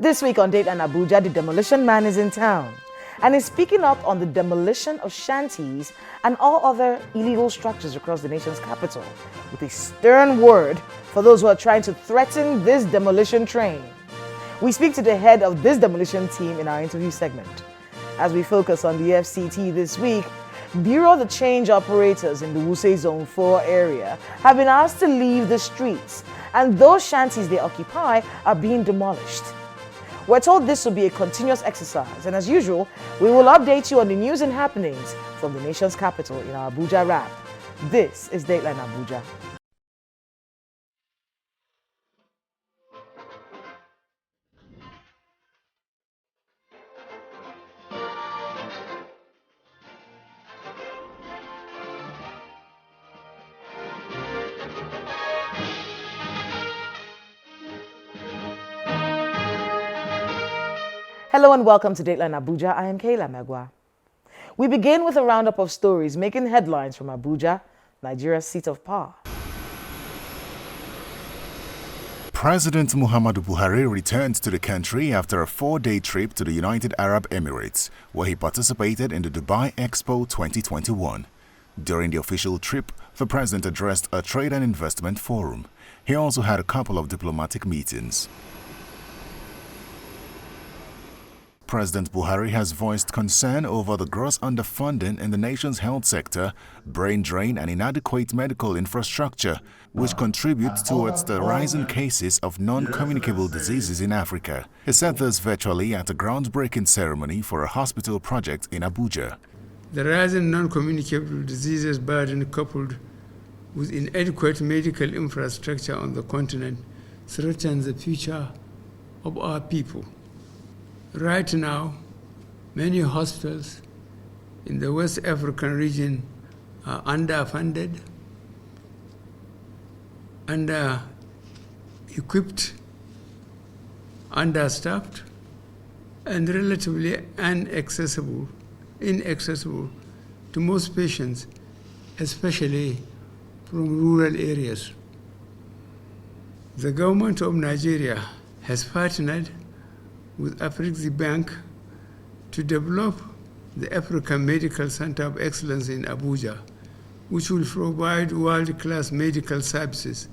This week on Dateline Abuja, the demolition man is in town and is speaking up on the demolition of shanties and all other illegal structures across the nation's capital with a stern word for those who are trying to threaten this demolition train. We speak to the head of this demolition team in our interview segment. As we focus on the FCT this week, Bureau of the Change operators in the Wuse Zone 4 area have been asked to leave the streets, and those shanties they occupy are being demolished. We're told this will be a continuous exercise, and as usual, we will update you on the news and happenings from the nation's capital in our Abuja wrap. This is Dateline Abuja. Hello and welcome to Dateline Abuja. I am Kayla Megwa. We begin with a roundup of stories making headlines from Abuja, Nigeria's seat of power. President Muhammadu Buhari returned to the country after a 4-day trip to the United Arab Emirates, where he participated in the Dubai Expo 2021. During the official trip, the president addressed a trade and investment forum. He also had a couple of diplomatic meetings. President Buhari has voiced concern over the gross underfunding in the nation's health sector, brain drain and inadequate medical infrastructure, which contribute towards the rising cases of non-communicable diseases in Africa. He said this virtually at a groundbreaking ceremony for a hospital project in Abuja. The rising non-communicable diseases burden coupled with inadequate medical infrastructure on the continent threatens the future of our people. Right now, many hospitals in the West African region are underfunded, under-equipped, understaffed, and relatively inaccessible to most patients, especially from rural areas. The government of Nigeria has partnered with Afrexim Bank to develop the African Medical Center of Excellence in Abuja, which will provide world-class medical services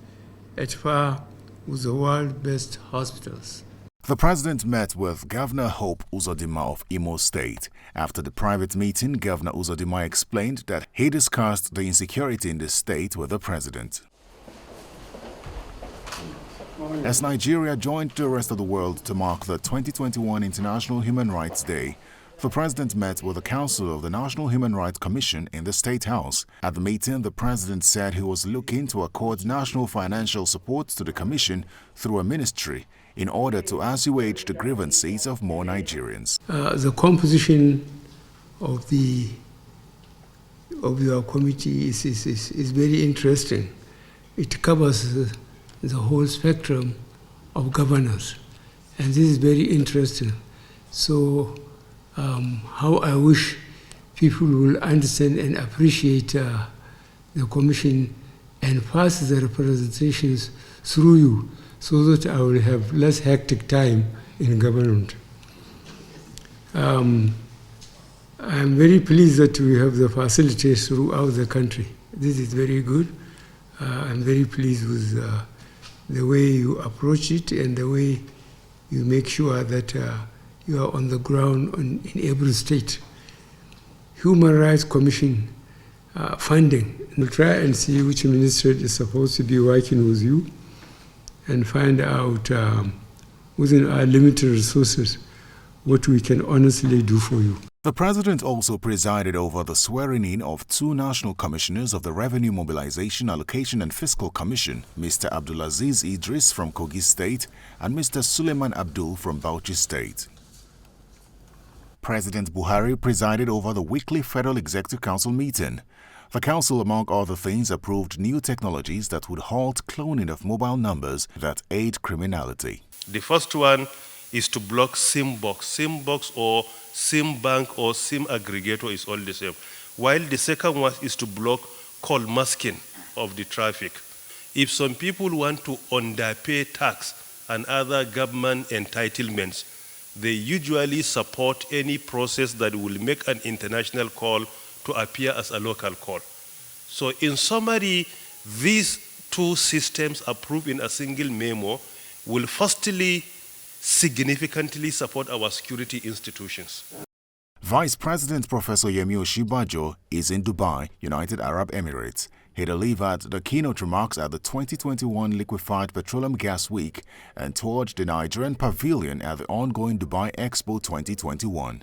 at par with the world's best hospitals. The president met with Governor Hope Uzodimma of Imo State. After the private meeting, Governor Uzodimma explained that he discussed the insecurity in the state with the president. As Nigeria joined the rest of the world to mark the 2021 International Human Rights Day, the president met with the Council of the National Human Rights Commission in the State House. At the meeting, the president said he was looking to accord national financial support to the commission through a ministry in order to assuage the grievances of more Nigerians. The composition of your committee is very interesting. It covers the whole spectrum of governance, and this is very interesting. So how I wish people will understand and appreciate the commission and pass the representations through you, so that I will have less hectic time in government. I'm very pleased that we have the facilities throughout the country. This is very good. I'm very pleased with the way you approach it and the way you make sure that you are on the ground in every state. Human Rights Commission funding. We'll try and see which ministry is supposed to be working with you and find out within our limited resources what we can honestly do for you. The president also presided over the swearing-in of 2 national commissioners of the Revenue Mobilization, Allocation and Fiscal Commission, Mr. Abdulaziz Idris from Kogi State and Mr. Suleiman Abdul from Bauchi State. President Buhari presided over the weekly Federal Executive Council meeting. The council, among other things, approved new technologies that would halt cloning of mobile numbers that aid criminality. The first one is to block SIM box. SIM box or SIM bank or SIM aggregator is all the same. While the second one is to block call masking of the traffic. If some people want to underpay tax and other government entitlements, they usually support any process that will make an international call to appear as a local call. So in summary, these two systems approved in a single memo will firstly significantly support our security institutions. Vice President Professor Yemi Osinbajo is in Dubai, United Arab Emirates. He delivered the keynote remarks at the 2021 Liquefied Petroleum Gas Week and toured the Nigerian pavilion at the ongoing Dubai Expo 2021.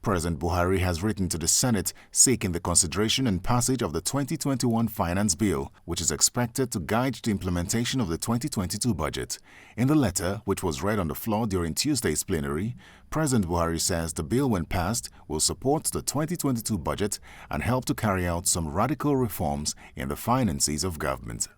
President Buhari has written to the Senate seeking the consideration and passage of the 2021 Finance Bill, which is expected to guide the implementation of the 2022 budget. In the letter, which was read on the floor during Tuesday's plenary, President Buhari says the bill, when passed, will support the 2022 budget and help to carry out some radical reforms in the finances of government.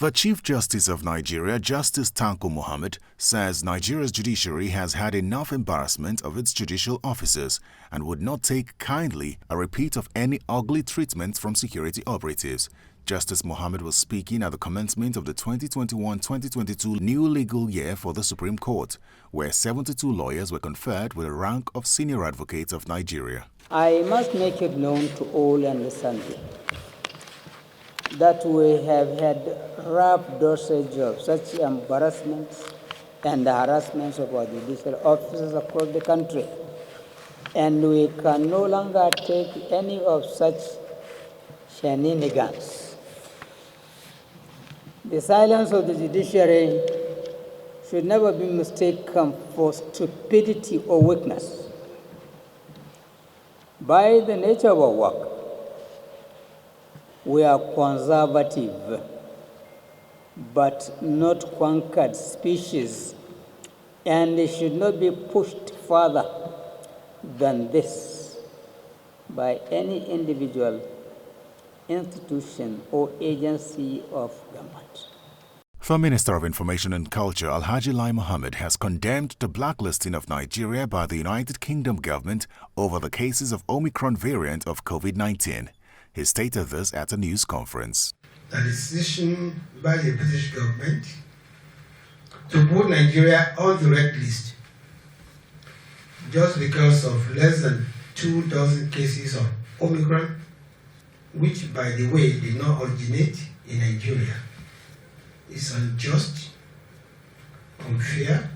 The Chief Justice of Nigeria, Justice Tanko Muhammad, says Nigeria's judiciary has had enough embarrassment of its judicial officers and would not take kindly a repeat of any ugly treatment from security operatives. Justice Muhammad was speaking at the commencement of the 2021-2022 new legal year for the Supreme Court, where 72 lawyers were conferred with the rank of Senior Advocate of Nigeria. I must make it known to all understanding that we have had rough dosage of such embarrassments and harassments of our judicial officers across the country, and we can no longer take any of such shenanigans. The silence of the judiciary should never be mistaken for stupidity or weakness. By the nature of our work, we are conservative, but not conquered species, and it should not be pushed further than this by any individual, institution, or agency of government. The Minister of Information and Culture, Alhaji Lai Mohammed, has condemned the blacklisting of Nigeria by the United Kingdom government over the cases of Omicron variant of COVID-19. He stated this at a news conference. The decision by the British government to put Nigeria on the red list just because of less than 2,000 cases of Omicron, which, by the way, did not originate in Nigeria, is unjust, unfair,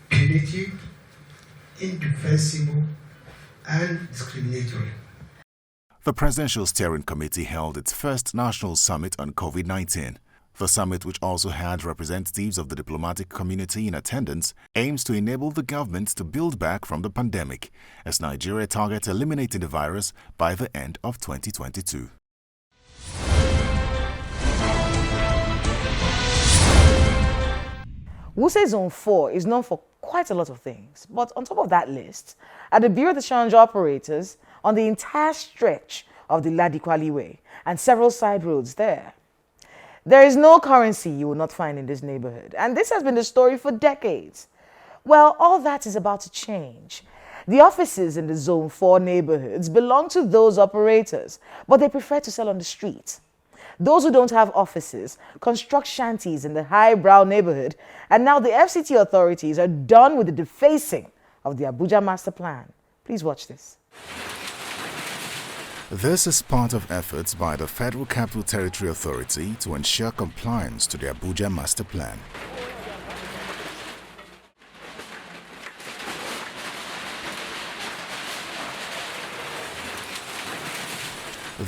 punitive, indefensible, and discriminatory. The Presidential Steering Committee held its first national summit on COVID-19. The summit, which also had representatives of the diplomatic community in attendance, aims to enable the government to build back from the pandemic as Nigeria targets eliminating the virus by the end of 2022. Wuse Zone 4 is known for quite a lot of things, but on top of that list are the Bureau de Change operators on the entire stretch of the Ladikwali Way and several side roads there. There is no currency you will not find in this neighborhood, and this has been the story for decades. Well, all that is about to change. The offices in the Zone 4 neighborhoods belong to those operators, but they prefer to sell on the street. Those who don't have offices construct shanties in the highbrow neighborhood, and now the FCT authorities are done with the defacing of the Abuja Masterplan. Please watch this. This is part of efforts by the Federal Capital Territory Authority to ensure compliance to the Abuja Masterplan.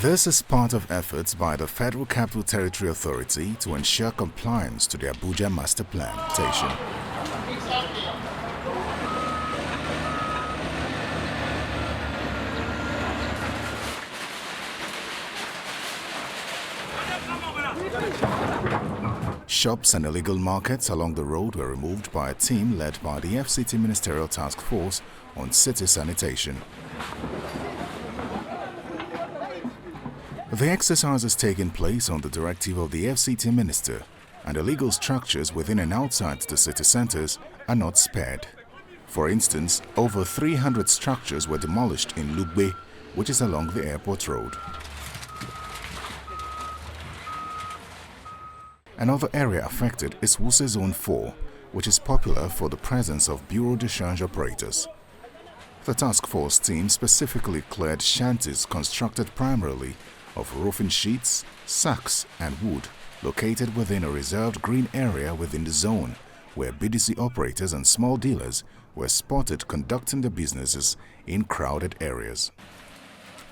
This is part of efforts by the Federal Capital Territory Authority to ensure compliance to the Abuja Masterplan. Shops and illegal markets along the road were removed by a team led by the FCT Ministerial Task Force on City Sanitation. The exercise is taking place on the directive of the FCT Minister, and illegal structures within and outside the city centers are not spared. For instance, over 300 structures were demolished in Lugbe, which is along the airport road. Another area affected is Wuse Zone 4, which is popular for the presence of Bureau de Change operators. The task force team specifically cleared shanties constructed primarily of roofing sheets, sacks and wood located within a reserved green area within the zone, where BDC operators and small dealers were spotted conducting their businesses in crowded areas.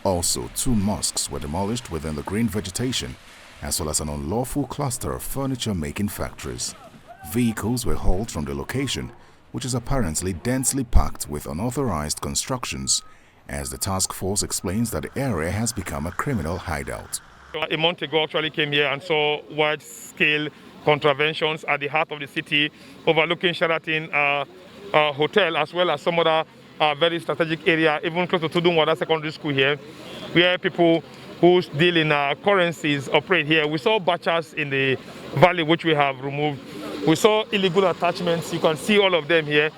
Also, 2 mosques were demolished within the green vegetation, as well as an unlawful cluster of furniture-making factories. Vehicles were hauled from the location, which is apparently densely packed with unauthorized constructions, as the task force explains that the area has become a criminal hideout. A month ago, actually came here and saw wide-scale contraventions at the heart of the city, overlooking Sheraton Hotel, as well as some other very strategic area, even close to Tudunwada Secondary School here, where people who deal in currencies operate here. We saw butchers in the valley, which we have removed. We saw illegal attachments. You can see all of them here.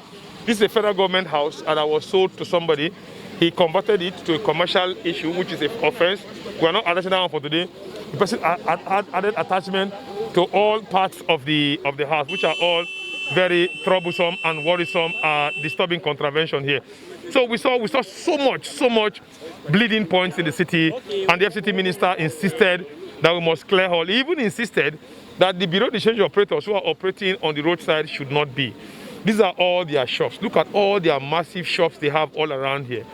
This is a federal government house, and I was sold to somebody. He converted it to a commercial issue, which is an offense. We are not arresting that one for today. The person added attachment to all parts of the house, which are all very troublesome and worrisome, disturbing contravention here. So we saw so much bleeding points in the city, and the FCT minister insisted that we must clear all. He even insisted that the Bureau de Change operators who are operating on the roadside should not be. These are all their shops. Look at all their massive shops they have all around here.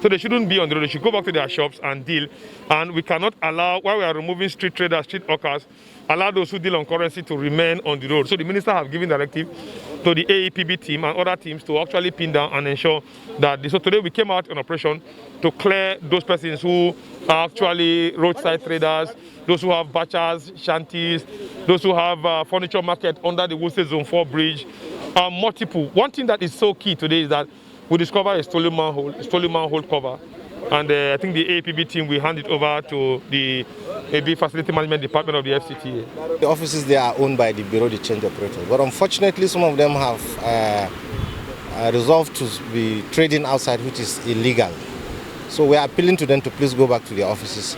So they shouldn't be on the road. They should go back to their shops and deal. And we cannot allow, while we are removing street traders, street hawkers, allow those who deal on currency to remain on the road. So the minister have given directive to the AEPB team and other teams to actually pin down and ensure that. So today we came out on operation to clear those persons who are actually roadside traders, those who have butchers, shanties, those who have furniture market under the Wuse Zone 4 bridge. Multiple. One thing that is so key today is that we discovered a stolen manhole cover. And I think the APB team will hand it over to the AB Facility Management Department of the FCTA. The offices there are owned by the Bureau de Change operators, but unfortunately some of them have resolved to be trading outside, which is illegal. So we are appealing to them to please go back to their offices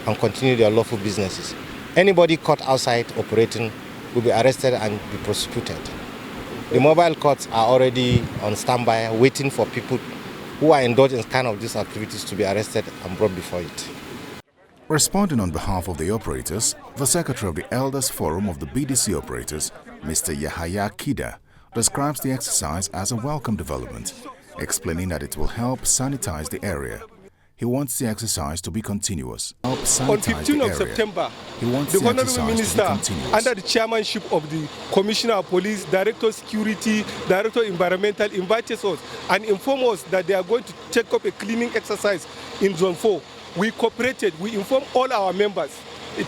and continue their lawful businesses. Anybody caught outside operating will be arrested and be prosecuted. The mobile courts are already on standby, waiting for people who are indulged in kind of these activities to be arrested and brought before it. Responding on behalf of the operators, the Secretary of the Elders Forum of the BDC operators, Mr. Yahaya Kida, describes the exercise as a welcome development, explaining that it will help sanitize the area. He wants the exercise to be continuous. On 15th of September, the Honorable Minister, under the chairmanship of the Commissioner of Police, Director of Security, Director of Environmental, invited us and informed us that they are going to take up a cleaning exercise in Zone 4. We cooperated, we informed all our members.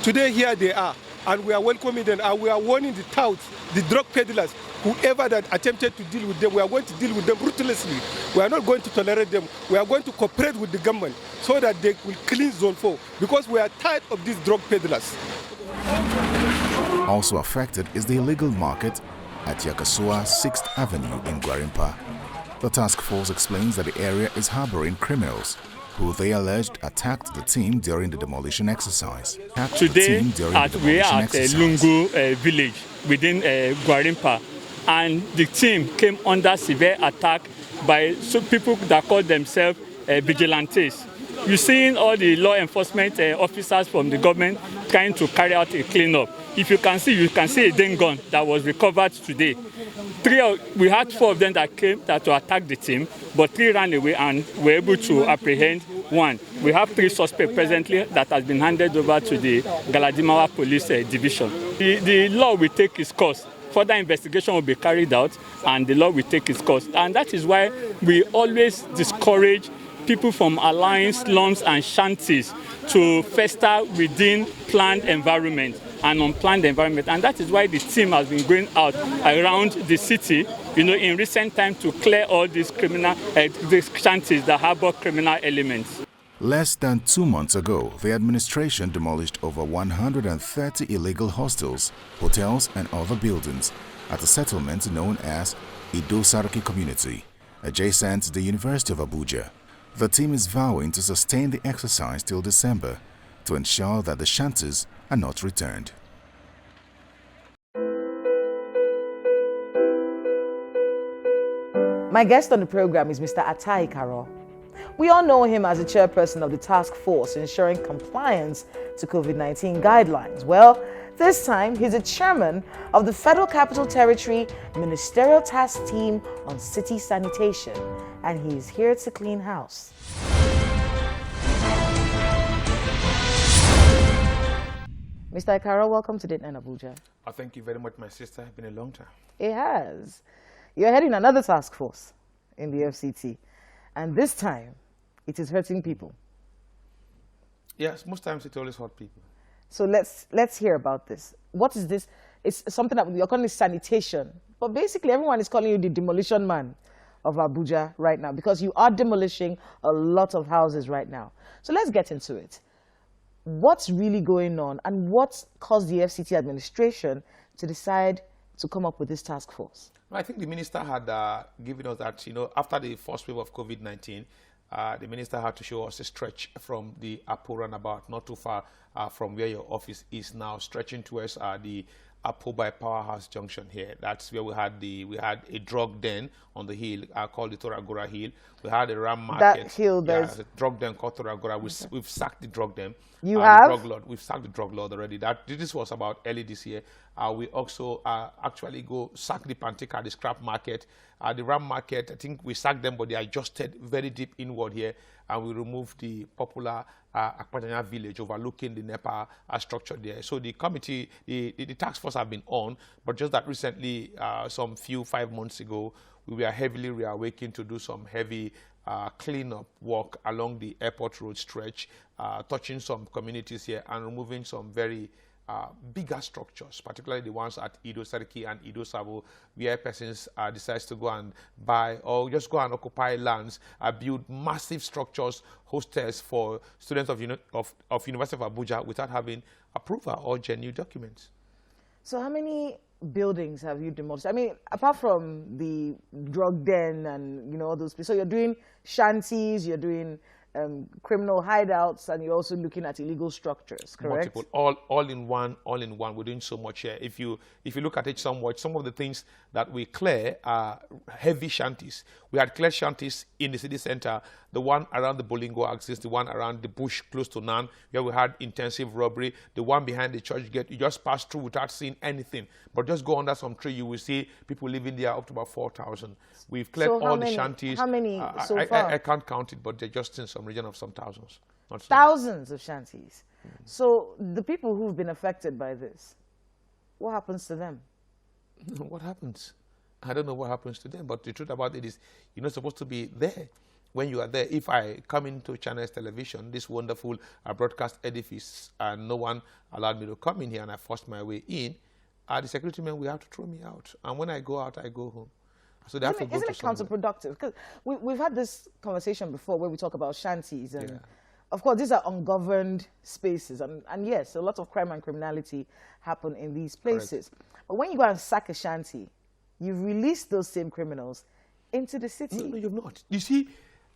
Today here they are, and we are welcoming them, and we are warning the touts, the drug peddlers, whoever that attempted to deal with them. We are going to deal with them ruthlessly. We are not going to tolerate them. We are going to cooperate with the government so that they will clean Zone 4, because we are tired of these drug peddlers. Also affected is the illegal market at Yakasua 6th Avenue in Gwarimpa. The task force explains that the area is harboring criminals who they alleged attacked the team during the demolition exercise. Today, we are at Lungu village within Gwarimpa, and the team came under severe attack by some people that call themselves vigilantes. You're seeing all the law enforcement officers from the government trying to carry out a cleanup. If you can see a den gun that was recovered today. We had 4 of them that came to attack the team, but 3 ran away and were able to apprehend 1. We have 3 suspects presently that has been handed over to the Galadimawa Police Division. The law will take its course. Further investigation will be carried out, and the law will take its course. And that is why we always discourage people from allowing slums and shanties to fester within planned environment and unplanned environment. And that is why the team has been going out around the city, in recent time to clear all these these shanties that harbor criminal elements. Less than 2 months ago, the administration demolished over 130 illegal hostels, hotels and other buildings at a settlement known as Ido Saraki Community, adjacent to the University of Abuja. The team is vowing to sustain the exercise till December to ensure that the shanties are not returned. My guest on the program is Mr. Atai Karo. We all know him as the chairperson of the task force ensuring compliance to COVID-19 guidelines. Well, this time he's the chairman of the Federal Capital Territory Ministerial Task Team on City Sanitation, and he's here to clean house. Mr. Akaro, welcome to Dayton and Abuja. Oh, thank you very much, my sister. It's been a long time. It has. You're heading another task force in the FCT, and this time it is hurting people. Yes, most times it always hurts people. So let's hear about this. What is this? It's something that you're calling sanitation, but basically everyone is calling you the demolition man of Abuja right now because you are demolishing a lot of houses right now. So let's get into it. What's really going on, and what caused the FCT administration to decide to come up with this task force? I think the minister had given us that, after the first wave of COVID-19, the minister had to show us a stretch from the Apo roundabout, not too far from where your office is now, stretching towards the Apo by Powerhouse Junction here. That's where we had a drug den on the hill called the Toragora Hill. We had a ram market. That hill, there's a drug den called Toragora. We've sacked the drug den. You have? The drug lord. We've sacked the drug lord already. This was about early this year. We also actually go sack the Pantica, the scrap market. The ram market, I think we sacked them, but they adjusted very deep inward here, and we removed the popular Akpatanya village overlooking the NEPA structure there. So the committee, the task force have been on, but just that recently, 5 months ago, we were heavily reawakened to do some heavy cleanup work along the airport road stretch, touching some communities here and removing some very bigger structures, particularly the ones at Ido Sariki and Ido Sabo, where persons decide to go and buy or just go and occupy lands, build massive structures, hostels for students of University of Abuja without having approval or genuine documents. So how many buildings have you demolished? I mean, apart from the drug den and all those places, so you're doing shanties, you're doing criminal hideouts, and you're also looking at illegal structures, correct? Multiple, all in one. We're doing so much here. If you look at it somewhat, some of the things that we clear are heavy shanties. We had clear shanties in the city center, the one around the Bolingo axis, the one around the bush close to Nan, where we had intensive robbery, the one behind the church gate. You just pass through without seeing anything, but just go under some tree, you will see people living there up to about 4,000. We've cleared the shanties. How many so far? I can't count it, but they're just in some region of some thousands. Thousands of shanties. So the people who've been affected by this, what happens to them? What happens? I don't know what happens to them, but the truth about it is you're not supposed to be there. When you are there, if I come into Channels Television, this wonderful broadcast edifice, and no one allowed me to come in here and I forced my way in, the security men will have to throw me out. And when I go out, I go home. So they have to go Isn't it counterproductive? Because we've had this conversation before where we talk about shanties. And of course, these are ungoverned spaces. And yes, a lot of crime and criminality happen in these places. Correct. But when you go and sack a shanty, you've released those same criminals into the city. No, you've not. You see,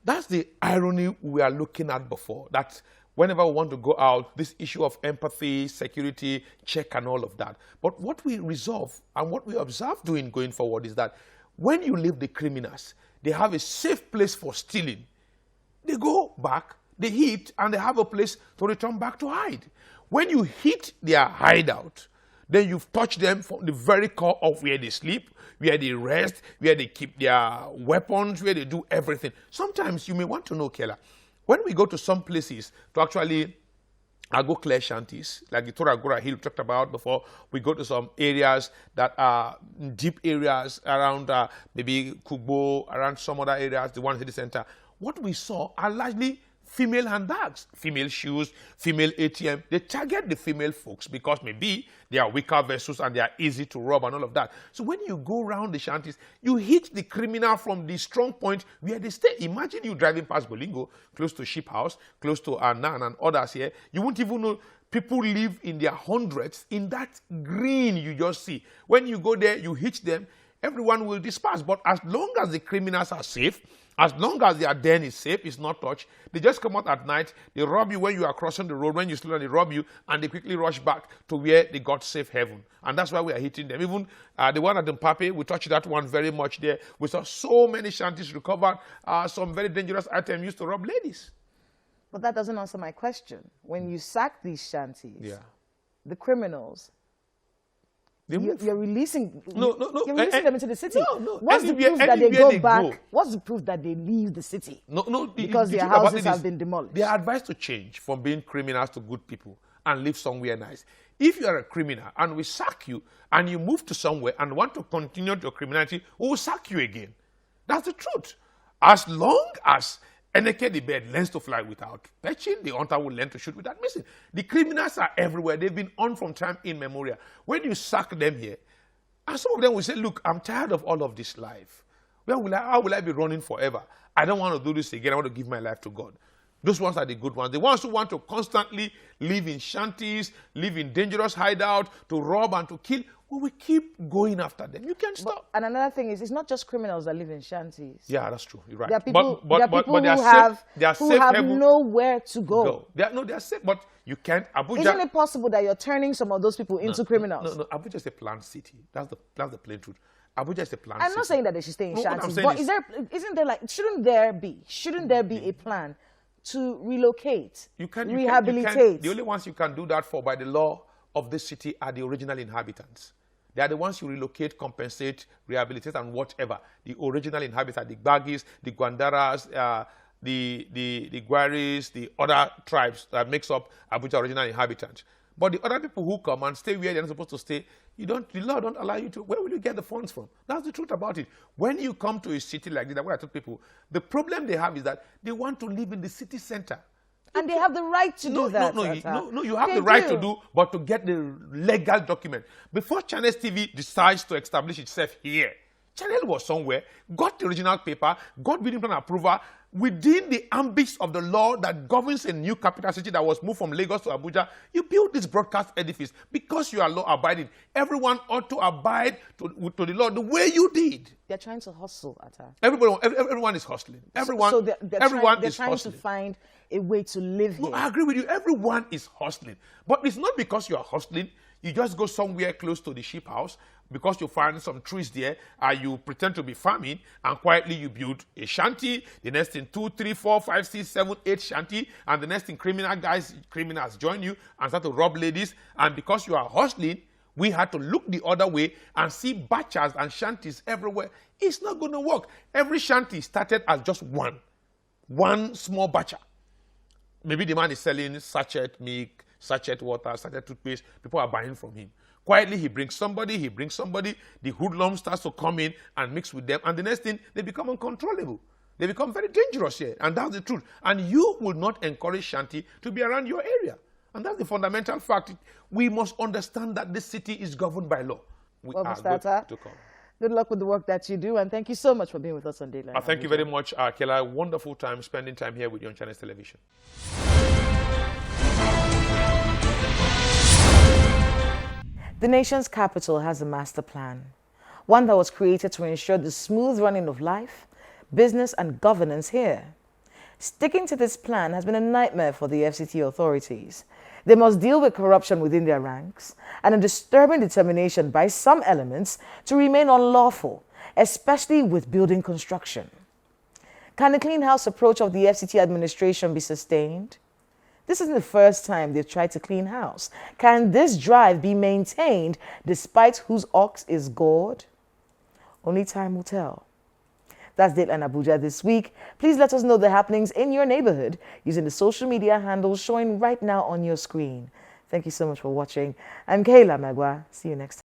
that's the irony we are looking at before. That whenever we want to go out, this issue of empathy, security, check and all of that. But what we resolve and what we observe doing going forward is that when you leave the criminals, they have a safe place for stealing. They go back, they hit, and they have a place to return back to hide. When you hit their hideout, then you've touched them from the very core of where they sleep, where they rest, where they keep their weapons, where they do everything. Sometimes you may want to know, Kela, when we go to some places to actually go clear shanties, like the Toragora Hill we talked about before, we go to some areas that are deep areas around maybe Kubo, around some other areas, the one city center. What we saw are largely female handbags, female shoes, female ATM. They target the female folks because maybe they are weaker vessels and they are easy to rob and all of that. So when you go around the shanties, you hit the criminal from the strong point where they stay. Imagine you driving past Bolingo, close to Sheep House, close to Anan and others here. You won't even know people live in their hundreds in that green you just see. When you go there, you hit them. everyone will disperse. But as long as the criminals are safe, as long as their den is safe, it's not touched, they just come out at night, they rob you when you are crossing the road, when you slow down, they rob you, and they quickly rush back to where they got safe haven. And that's why we are hitting them. Even the one at Mpape, we touched that one very much there. We saw so many shanties recovered, some very dangerous items used to rob ladies. But that doesn't answer my question. When you sack these shanties, yeah, the criminals, you're releasing, you're releasing them into the city. No. What's the proof that they go back? What's the proof that they leave the city? Because their houses have been demolished. They are advised to change from being criminals to good people and live somewhere nice. If you are a criminal and we sack you and you move to somewhere and want to continue your criminality, we will sack you again. That's the truth. As long as Eneke the bird learns to fly without perching, the hunter will learn to shoot without missing. The criminals are everywhere. They've been on from time immemorial. When you sack them here, and some of them will say, look, I'm tired of all of this life. How will I be running forever? I don't want to do this again. I want to give my life to God. Those ones are the good ones. The ones who want to constantly live in shanties, live in dangerous hideout, to rob and to kill, we will keep going after them. You can't stop. And another thing is, it's not just criminals that live in shanties. Yeah, that's true. You're right. There are people, who have nowhere to go. They are safe, but you can't. Abuja. Isn't it possible that you're turning some of those people into criminals? No. Abuja is a planned city. That's the plain truth. Abuja is a planned city. I'm not saying that they should stay in shanties, but shouldn't there be a plan to relocate, rehabilitate? The only ones you can do that for by the law of this city are the original inhabitants. They are the ones you relocate, compensate, rehabilitate, and whatever. The original inhabitants, the Bagis, the Gwandaras, the Gwaris, the other tribes that makes up Abuja original inhabitants. But the other people who come and stay where they're not supposed to stay, the law don't allow you to. Where will you get the funds from? That's the truth about it. When you come to a city like this, that's what I tell people, the problem they have is that they want to live in the city center. And they have the right to do that. No, you have the right to do, but to get the legal document. Before Channels TV decides to establish itself here, Channel was somewhere, got the original paper, got building plan approval, within the ambits of the law that governs a new capital city that was moved from Lagos to Abuja. You build this broadcast edifice because you are law-abiding. Everyone ought to abide to the law the way you did. They're trying to hustle, Atta. Everyone is hustling. Everyone is trying hustling. to find a way to live here. No, I agree with you. Everyone is hustling. But it's not because you are hustling. You just go somewhere close to the sheep house because you find some trees there, you pretend to be farming, and quietly you build a shanty. The next thing, 2, 3, 4, 5, 6, 7, 8 shanty, and the next thing, criminals join you and start to rob ladies. And because you are hustling, we had to look the other way and see bachas and shanties everywhere. It's not going to work. Every shanty started as just one small bacha. Maybe the man is selling sachet milk, sachet water, sachet toothpaste. People are buying from him. Quietly, he brings somebody. The hoodlum starts to come in and mix with them. And the next thing, they become uncontrollable. They become very dangerous here. And that's the truth. And you will not encourage shanty to be around your area. And that's the fundamental fact. We must understand that this city is governed by law. Well, Mr. Atta, good luck with the work that you do. And thank you so much for being with us on Dayline. Thank you very much, Kela. Wonderful time spending time here with you on Channels Television. The nation's capital has a master plan, one that was created to ensure the smooth running of life, business and governance here. Sticking to this plan has been a nightmare for the FCT authorities. They must deal with corruption within their ranks and a disturbing determination by some elements to remain unlawful, especially with building construction. Can the clean house approach of the FCT administration be sustained? This isn't the first time they've tried to clean house. Can this drive be maintained despite whose ox is gored? Only time will tell. That's Dayline Abuja this week. Please let us know the happenings in your neighborhood using the social media handles showing right now on your screen. Thank you so much for watching. I'm Kayla Magwa. See you next time.